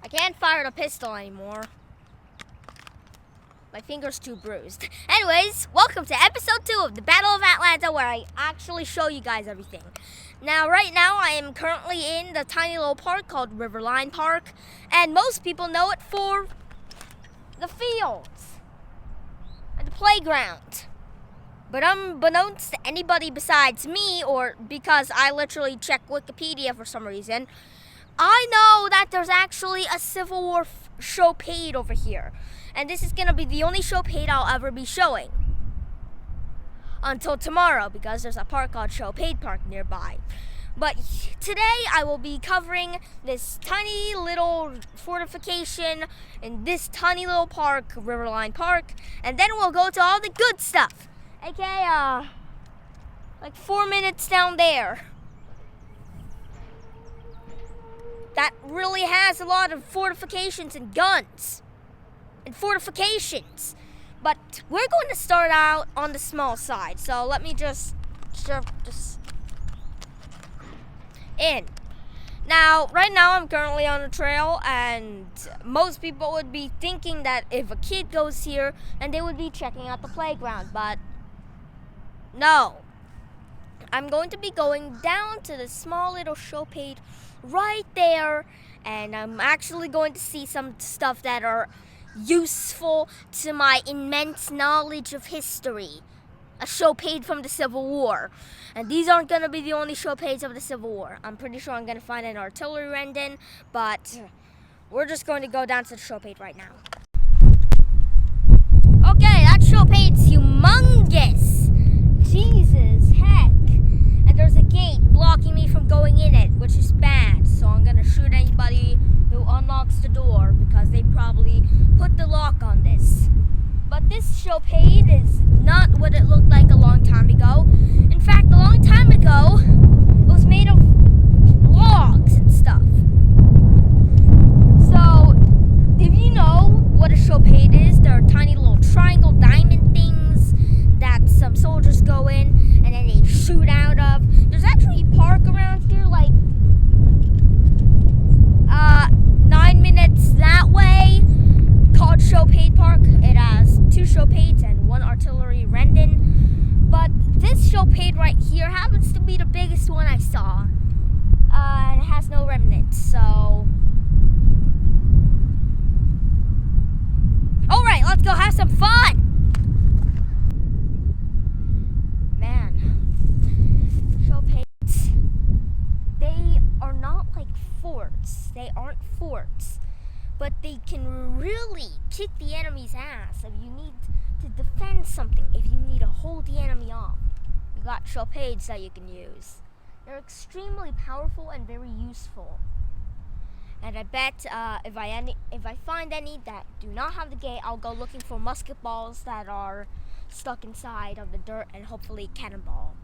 I can't fire the pistol anymore. My finger's too bruised. Anyways, welcome to episode 2 of the Battle of Atlanta, where I actually show you guys everything. Now, right now, I am currently in the tiny little park called Riverline Park, and most people know it for the fields and the playground. But unbeknownst to anybody besides me, or because I literally check Wikipedia for some reason, I know that there's actually a Civil War Shoupade over here. And this is going to be the only Shoupade I'll ever be showing. Until tomorrow, because there's a park called Shoupade Park nearby. But today I will be covering this tiny little fortification in this tiny little park, Riverline Park. And then we'll go to all the good stuff. Okay, like 4 minutes down there. That really has a lot of fortifications and guns. And fortifications. But we're going to start out on the small side. So let me just in. Now, right now I'm currently on a trail, and most people would be thinking that if a kid goes here, and they would be checking out the playground, but no. I'm going to be going down to the small little Shoupade right there, and I'm actually going to see some stuff that are useful to my immense knowledge of history. A Shoupade from the Civil War. And these aren't going to be the only Shoupades of the Civil War. I'm pretty sure I'm going to find an artillery rendon, but we're just going to go down to the Shoupade right now. Okay, that Shoupade's humongous. Jesus heck. And there's a gate blocking me from going in it, which is bad. So I'm going to shoot anybody who unlocks the door, because they probably put the lock on this. But this Shoupade is not what it looked like a long time ago. In fact, a long time ago, it was made of logs and stuff. So, if you know what a Shoupade is, there are tiny little triangle diamond things that some soldiers go in and then they shoot out of. There's actually a park around here, like 9 minutes that way, called Shoupade Park. It has 2 Shoupades and 1 artillery rendon. But this Shoupade right here happens to be the biggest one I saw. And it has no remnants, so... Alright, let's go have some fun! Man, Shoupades, they are not like forts. They aren't forts. But they can really kick the enemy's ass if you need to defend something, if you need to hold the enemy off. You got Shoupades that you can use. They're extremely powerful and very useful. And I bet if I find any that do not have the gate, I'll go looking for musket balls that are stuck inside of the dirt, and hopefully cannonball.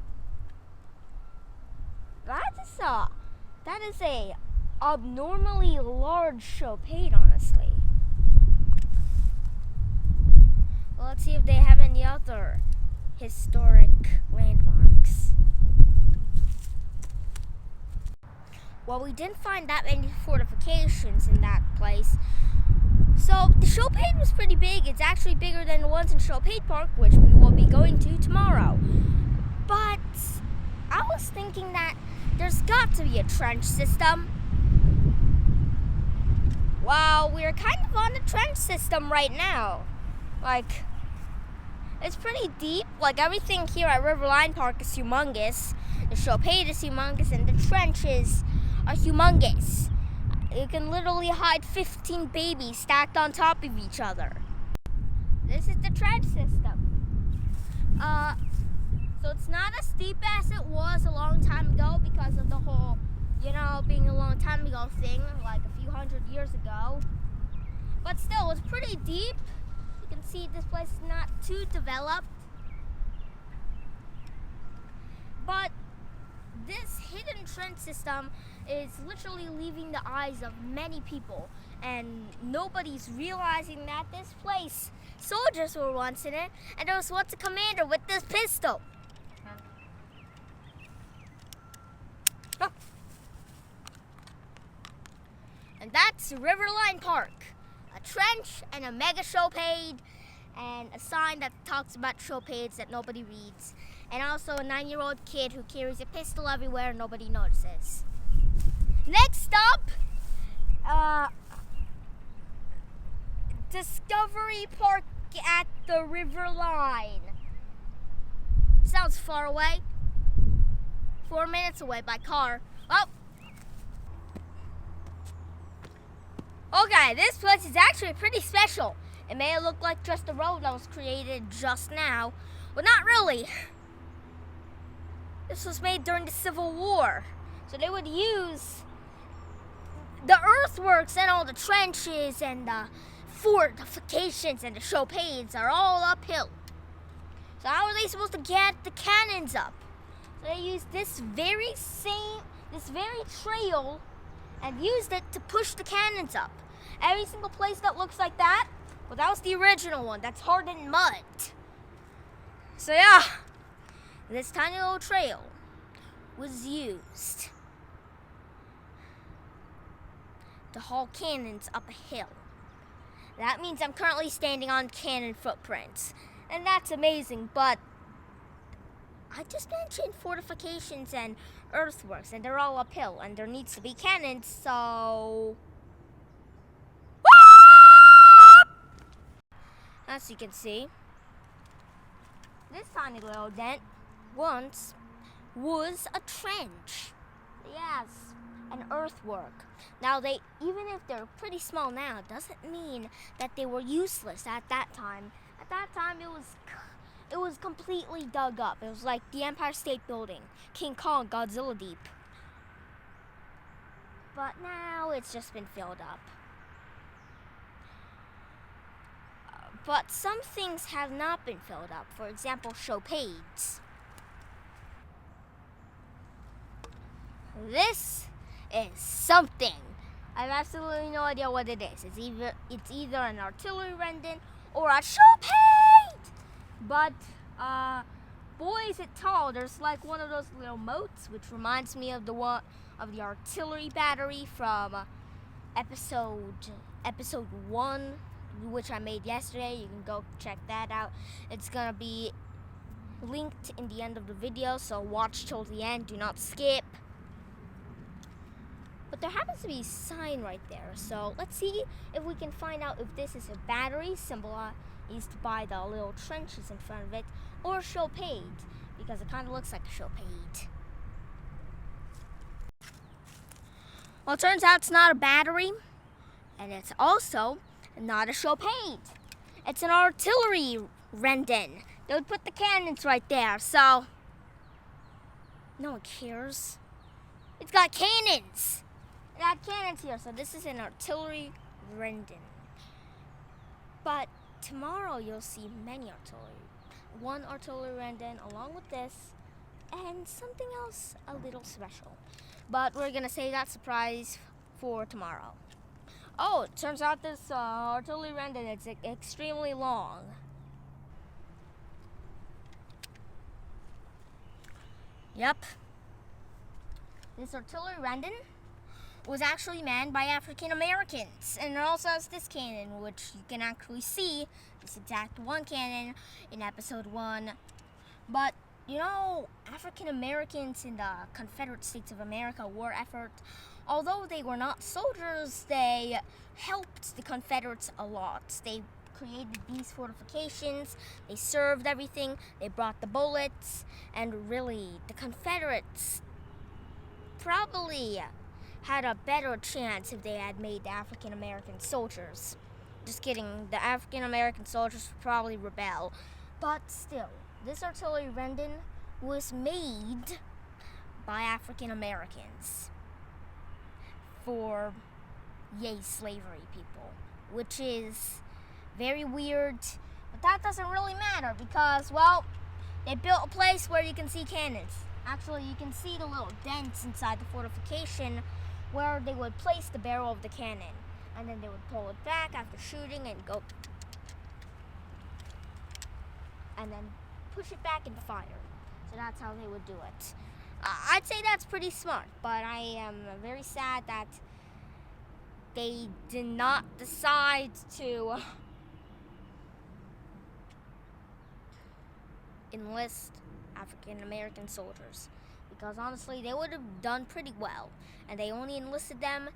That is a abnormally large Shoupade, honestly. Well, let's see if they have any other historic landmarks. Well, we didn't find that many fortifications in that place. So the Shoupade was pretty big. It's actually bigger than the ones in Shoupade Park, which we will be going to tomorrow. But I was thinking that there's got to be a trench system. Wow, we're kind of on the trench system right now. Like, it's pretty deep. Like, everything here at Riverline Park is humongous. The Shoupade is humongous, and the trenches are humongous. You can literally hide 15 babies stacked on top of each other. This is the trench system. So it's not as steep as it was a long time ago because of the whole, being a long time ago thing, like a few hundred years ago. But still, it's pretty deep. You can see this place is not too developed. But this hidden trench system is literally leaving the eyes of many people, and nobody's realizing that this place, soldiers were once in it, and there was once a commander with this pistol. and that's Riverline Park. A trench and a mega shoupade, and a sign that talks about shoupades that nobody reads. And also a 9-year-old kid who carries a pistol everywhere and nobody notices. Next up, Discovery Park at the Riverline. Sounds far away. 4 minutes away by car. Oh! Okay, this place is actually pretty special. It may look like just a road that was created just now, but not really. This was made during the Civil War. So they would use the earthworks and all the trenches and the fortifications and the shoupades are all uphill. So how are they supposed to get the cannons up? So they used this very trail and used it to push the cannons up. Every single place that looks like that, well, that was the original one. That's hardened mud. So yeah, this tiny little trail was used to haul cannons up a hill. That means I'm currently standing on cannon footprints, and that's amazing, but I just mentioned fortifications and earthworks, and they're all uphill, and there needs to be cannons, so... As you can see, this tiny little dent once was a trench. Yes, an earthwork. Now even if they're pretty small now, doesn't mean that they were useless at that time. At that time, it was completely dug up. It was like the Empire State Building, King Kong, Godzilla Deep. But now it's just been filled up. But some things have not been filled up. For example, shoupades. This is something. I have absolutely no idea what it is. It's either an artillery rendon or a shoupade. But boy, is it tall. There's like one of those little moats, which reminds me of the artillery battery from episode 1. Which I made yesterday. You can go check that out. It's gonna be linked in the end of the video, so watch till the end. Do not skip. But there happens to be a sign right there, so let's see if we can find out if this is a battery symbolized by the little trenches in front of it, or a shoupade, because it kind of looks like a shoupade. Well, it turns out it's not a battery, and it's also not a shoupade. It's an artillery rendon. They would put the cannons right there, so no one cares. It's got cannons. It had cannons here, so this is an artillery rendon. But tomorrow you'll see many artillery. One artillery rendon along with this, and something else a little special. But we're gonna save that surprise for tomorrow. Oh, it turns out this artillery rendon is extremely long. Yep. This artillery rendon was actually manned by African Americans. And it also has this cannon, which you can actually see, this exact one cannon in episode 1. But, you know, African Americans in the Confederate States of America war effort, although they were not soldiers, they helped the Confederates a lot. They created these fortifications, they served everything, they brought the bullets, and really, the Confederates probably had a better chance if they had made the African American soldiers. Just kidding, the African American soldiers would probably rebel. But still, this artillery rendon was made by African Americans for yay slavery people, which is very weird, but that doesn't really matter because, well, they built a place where you can see cannons. Actually, you can see the little dents inside the fortification where they would place the barrel of the cannon, and then they would pull it back after shooting and go, and then push it back and fire. So that's how they would do it. I'd say that's pretty smart, but I am very sad that they did not decide to enlist African American soldiers, because honestly they would have done pretty well, and they only enlisted them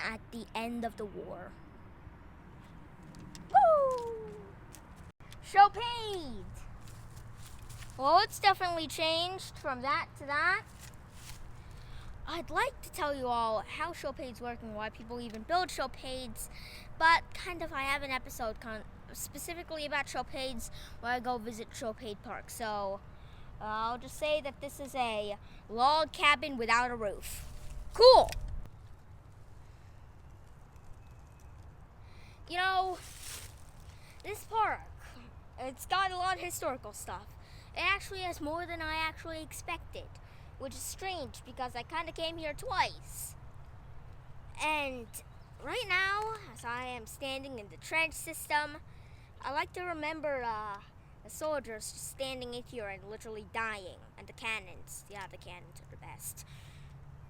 at the end of the war. Woo! Shoupade! Well, it's definitely changed from that to that. I'd like to tell you all how Shoupades work and why people even build Shoupades, but I have an episode specifically about Shoupades where I go visit Shoupade Park. So I'll just say that this is a log cabin without a roof. Cool! You know, this park, it's got a lot of historical stuff. It actually has more than I actually expected, which is strange because I kind of came here twice. And right now, as I am standing in the trench system, I like to remember the soldiers just standing in here and literally dying, and the cannons. Yeah, the cannons are the best.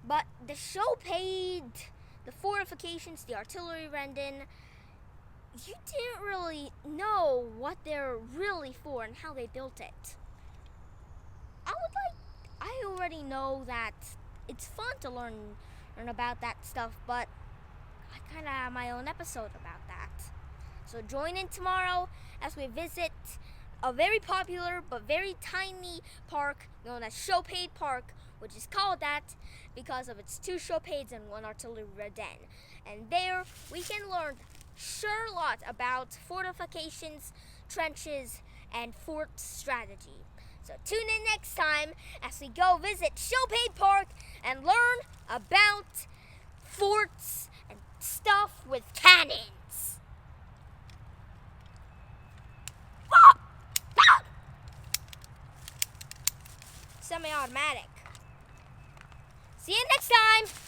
But the Shoupade, the fortifications, the artillery rendon, you didn't really know what they're really for and how they built it. I already know that it's fun to learn about that stuff, but I kind of have my own episode about that. So join in tomorrow as we visit a very popular but very tiny park known as Shoupade Park, which is called that because of its 2 Shoupades and 1 artillery rendon. And there we can learn sure a lot about fortifications, trenches, and fort strategy. So tune in next time as we go visit Shoupade Park and learn about forts and stuff with cannons. Semi-automatic. See you next time.